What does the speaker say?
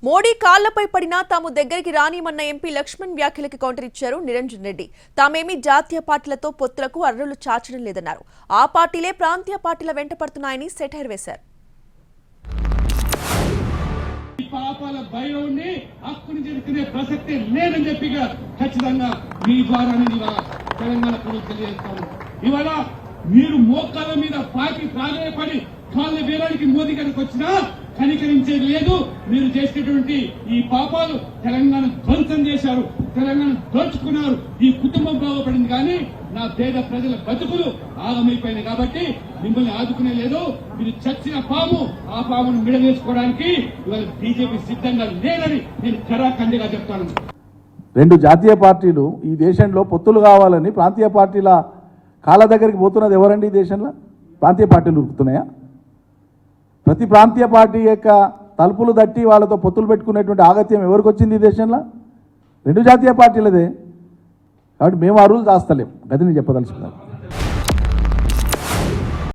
మోడీ కాళ్లపై పడినా తాము దగ్గరికి రానిమన్న ఎంపీ లక్ష్మణ్ వ్యాఖ్యలకి కౌంటర్ ఇచ్చారు నిరంజన్ రెడ్డి. తామేమీ జాతీయ పార్టీలతో పొత్తులకు అర్రులు చాచడం లేదన్నారు. ఆ పార్టీలే ప్రాంతీయ పార్టీల వెంట పడుతున్నాయని సెటైర్ వేశారు. పాపాల భయాన్ని హక్కుని జరుపుకునే ప్రసక్తి లేదని చెప్పిగా ఖచ్చితంగా మీ ద్వారా తెలంగాణ ప్రజలు తెలియజేస్తాను. ఇవాళ మీరు మోకాల మీద పాకి ప్రాధాన్యపడి కాళ్ళ వేలానికి మోదీ గారికి వచ్చినా కనికరించేది లేదు. మీరు చేసినటువంటి ఈ పాపాలు తెలంగాణ ధ్వంసం చేశారు, తెలంగాణ దోచుకున్నారు. ఈ కుటుంబం బాగుపడింది కానీ నా పేద ప్రజల బతుకులు ఆగమైపోయినాయి. కాబట్టి మిమ్మల్ని ఆదుకునే లేదు. మీరు చచ్చిన పాము, ఆ పామును మిడవేసుకోవడానికి ఇవాళ బీజేపీ సిద్ధంగా లేదని నేను ఖరాఖండిగా చెప్తాను. రెండు జాతీయ పార్టీలు ఈ దేశంలో పొత్తులు కావాలని ప్రాంతీయ పార్టీల కాళ్ళ దగ్గరికి పోతున్నది ఎవరండి? ఈ దేశంలో ప్రాంతీయ పార్టీలు ఉరుకుతున్నాయా? ప్రతి ప్రాంతీయ పార్టీ యొక్క తలుపులు తట్టి వాళ్ళతో పొత్తులు పెట్టుకునేటువంటి ఆగత్యం ఎవరికి వచ్చింది ఈ దేశంలో? రెండు జాతీయ పార్టీలదే. కాబట్టి మేము ఆ రూల్ చేస్తలేం. గది నేను చెప్పదలుచుకున్నాను.